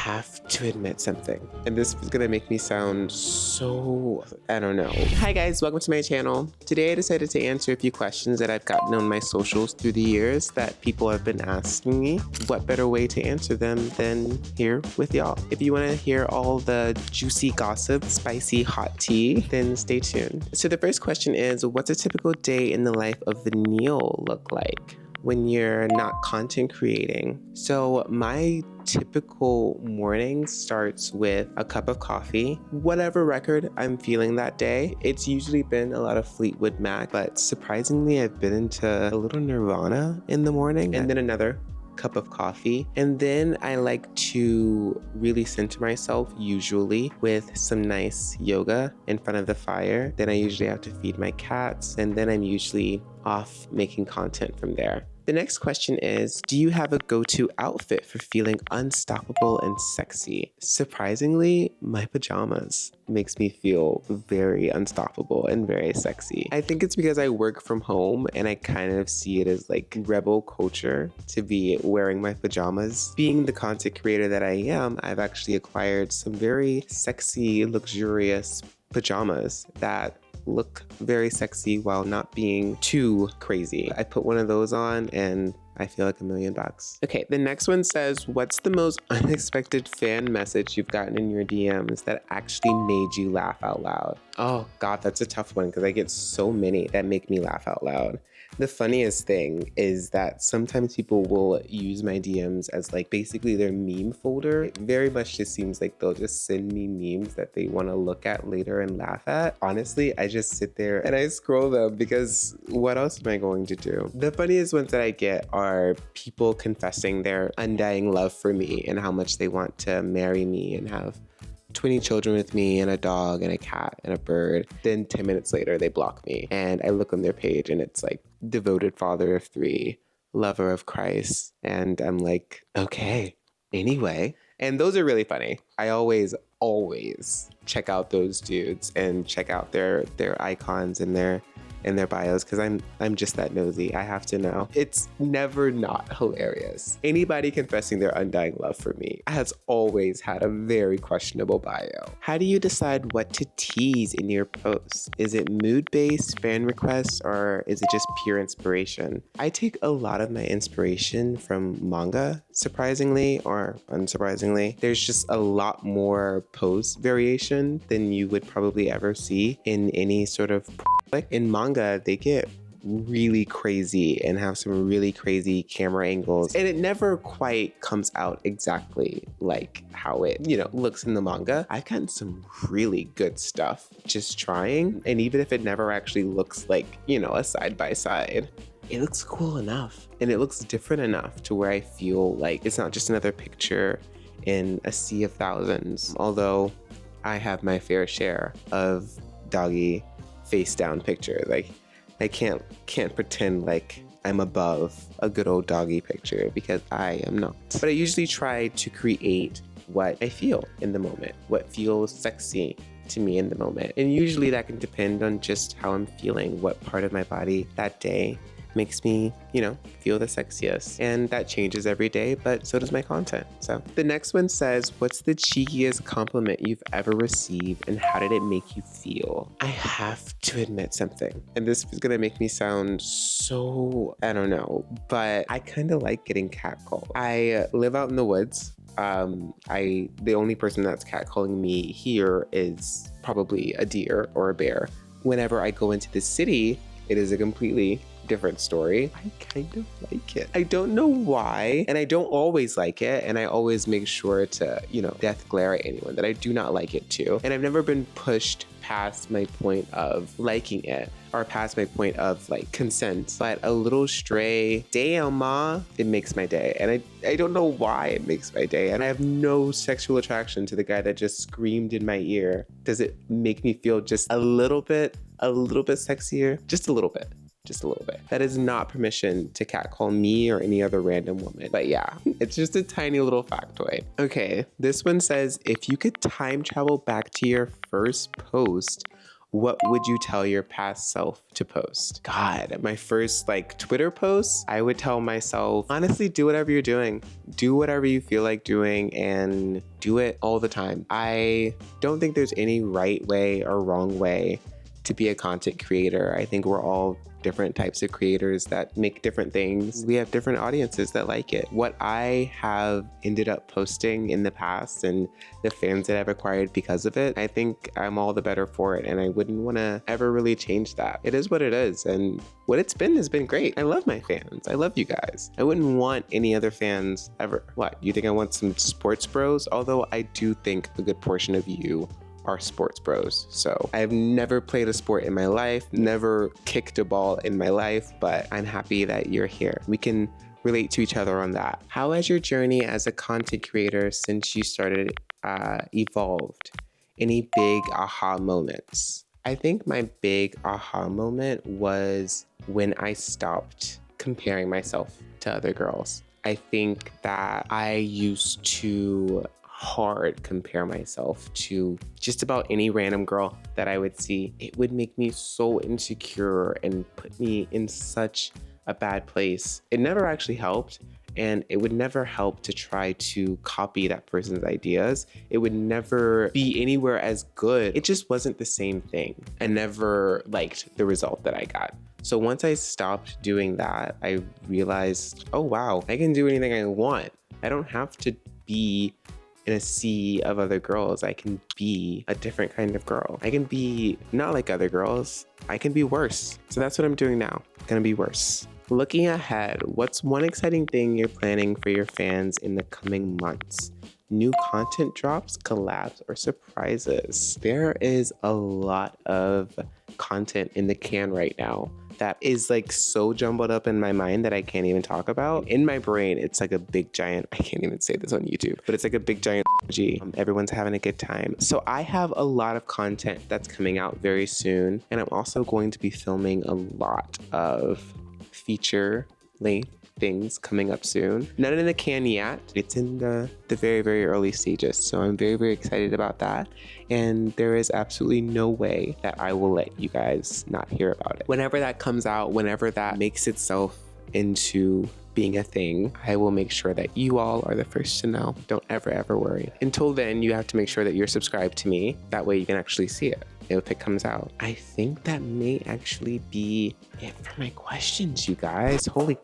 have to admit something, and this is gonna make me sound so, I don't know. Hi guys, welcome to my channel. Today I decided to answer a few questions that I've gotten on my socials through the years that people have been asking me. What better way to answer them than here with y'all? If you wanna hear all the juicy gossip, spicy hot tea, then stay tuned. So the first question is, what's a typical day in the life of Vanniall look like when you're not content creating? So my typical morning starts with a cup of coffee, whatever record I'm feeling that day. It's usually been a lot of Fleetwood Mac, but surprisingly I've been into a little Nirvana in the morning, and then another cup of coffee. And then I like to really center myself, usually with some nice yoga in front of the fire. Then I usually have to feed my cats, and then I'm usually off making content from there. The next question is, do you have a go-to outfit for feeling unstoppable and sexy? Surprisingly, my pajamas makes me feel very unstoppable and very sexy. I think it's because I work from home and I kind of see it as like rebel culture to be wearing my pajamas. Being the content creator that I am, I've actually acquired some very sexy, luxurious pajamas that look very sexy while not being too crazy. I put one of those on and I feel like $1,000,000. Okay, the next one says, what's the most unexpected fan message you've gotten in your DMs that actually made you laugh out loud? Oh God, that's a tough one because I get so many that make me laugh out loud. The funniest thing is that sometimes people will use my DMs as like basically their meme folder. It very much just seems like they'll just send me memes that they want to look at later and laugh at. Honestly, I just sit there and I scroll them because what else am I going to do? The funniest ones that I get are people confessing their undying love for me and how much they want to marry me and have 20 children with me and a dog and a cat and a bird. Then 10 minutes later, they block me. And I look on their page and it's like, devoted father of 3, lover of Christ. And I'm like, okay, anyway. And those are really funny. I always check out those dudes and check out their icons and their bios because I'm just that nosy. I have to know. It's never not hilarious. Anybody confessing their undying love for me has always had a very questionable bio. How do you decide what to tease in your posts? Is it mood-based, fan requests, or is it just pure inspiration? I take a lot of my inspiration from manga, surprisingly or unsurprisingly. There's just a lot more post variation than you would probably ever see in any sort of like in manga, they get really crazy and have some really crazy camera angles, and it never quite comes out exactly like how it, looks in the manga. I've gotten some really good stuff just trying, and even if it never actually looks like, a side by side, it looks cool enough and it looks different enough to where I feel like it's not just another picture in a sea of thousands. Although I have my fair share of doggy face down picture. Like I can't pretend like I'm above a good old doggy picture because I am not. But I usually try to create what I feel in the moment, what feels sexy to me in the moment. And usually that can depend on just how I'm feeling, what part of my body that day makes me, feel the sexiest. And that changes every day, but so does my content. So the next one says, what's the cheekiest compliment you've ever received and how did it make you feel? I have to admit something, and this is gonna make me sound so, I don't know, but I kind of like getting catcalled. I live out in the woods. The only person that's catcalling me here is probably a deer or a bear. Whenever I go into the city, it is a completely different story. I kind of like it. I don't know why, and I don't always like it, and I always make sure to, death glare at anyone that I do not like it too. And I've never been pushed past my point of liking it or past my point of like consent, but a little stray, damn ma, it makes my day. And I don't know why it makes my day. And I have no sexual attraction to the guy that just screamed in my ear. Does it make me feel just a little bit sexier? Just a little bit. That is not permission to catcall me or any other random woman. But yeah, it's just a tiny little factoid. Okay, this one says, if you could time travel back to your first post, what would you tell your past self to post? God, my first like Twitter post, I would tell myself, honestly, do whatever you're doing. Do whatever you feel like doing and do it all the time. I don't think there's any right way or wrong way to be a content creator. I think we're all different types of creators that make different things. We have different audiences that like it. What I have ended up posting in the past and the fans that I've acquired because of it, I think I'm all the better for it, and I wouldn't want to ever really change that. It is what it is, and what it's been has been great. I love my fans. I love you guys. I wouldn't want any other fans ever. What, you think I want some sports bros? Although I do think a good portion of you are sports bros. So I've never played a sport in my life, never kicked a ball in my life, but I'm happy that you're here. We can relate to each other on that. How has your journey as a content creator since you started evolved? Any big aha moments? I think my big aha moment was when I stopped comparing myself to other girls. I think that I used to hard compare myself to just about any random girl that I would see. It would make me so insecure and put me in such a bad place. It never actually helped, and it would never help to try to copy that person's ideas. It would never be anywhere as good. It just wasn't the same thing. I never liked the result that I got. So once I stopped doing that, I realized, oh wow, I can do anything I want. I don't have to be in a sea of other girls. I can be a different kind of girl. I can be not like other girls. I can be worse. So that's what I'm doing now. I'm gonna be worse. Looking ahead, what's one exciting thing you're planning for your fans in the coming months? New content drops, collabs, or surprises? There is a lot of content in the can right now that is like so jumbled up in my mind that I can't even talk about. In my brain, it's like a big giant, I can't even say this on YouTube, but it's like a big giant G. Everyone's having a good time. So I have a lot of content that's coming out very soon. And I'm also going to be filming a lot of feature length things coming up soon. None in the can yet. It's in the very, very early stages. So I'm very, very excited about that. And there is absolutely no way that I will let you guys not hear about it. Whenever that comes out, whenever that makes itself into being a thing, I will make sure that you all are the first to know. Don't ever worry. Until then, you have to make sure that you're subscribed to me. That way you can actually see it if it comes out. I think that may actually be it for my questions, you guys. Holy,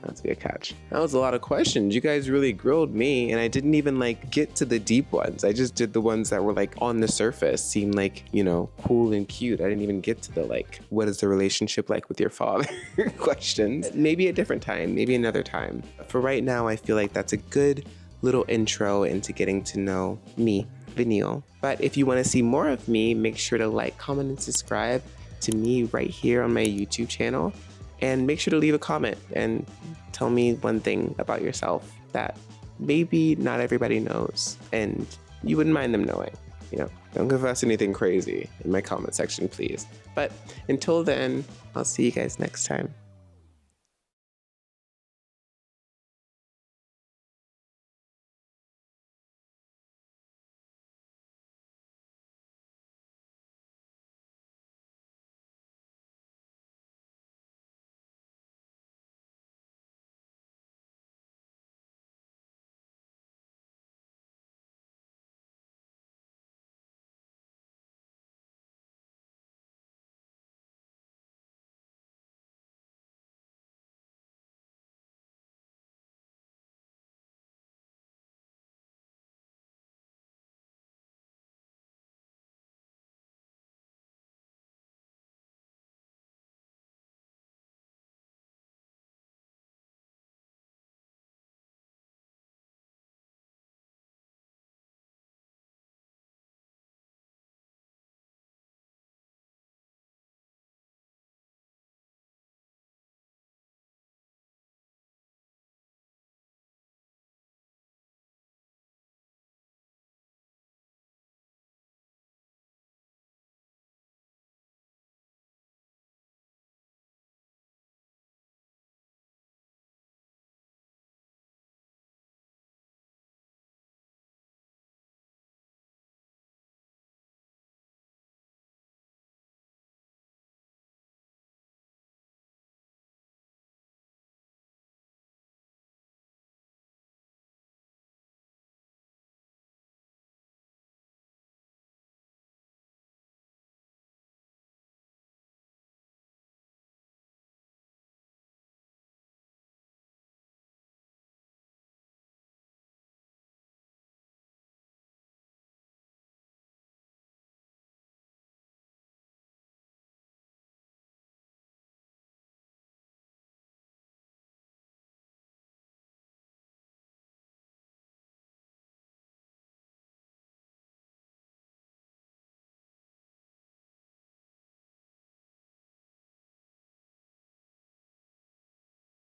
that's a catch. That was a lot of questions. You guys really grilled me, and I didn't even like get to the deep ones. I just did the ones that were like on the surface, seemed like, you know, cool and cute. I didn't even get to the like, what is the relationship like with your father questions. Maybe a different time, maybe another time. For right now, I feel like that's a good little intro into getting to know me, Vanniall. But if you want to see more of me, make sure to like, comment, and subscribe to me right here on my YouTube channel. And make sure to leave a comment and tell me one thing about yourself that maybe not everybody knows and you wouldn't mind them knowing. You know, don't give us anything crazy in my comment section, please. But until then, I'll see you guys next time.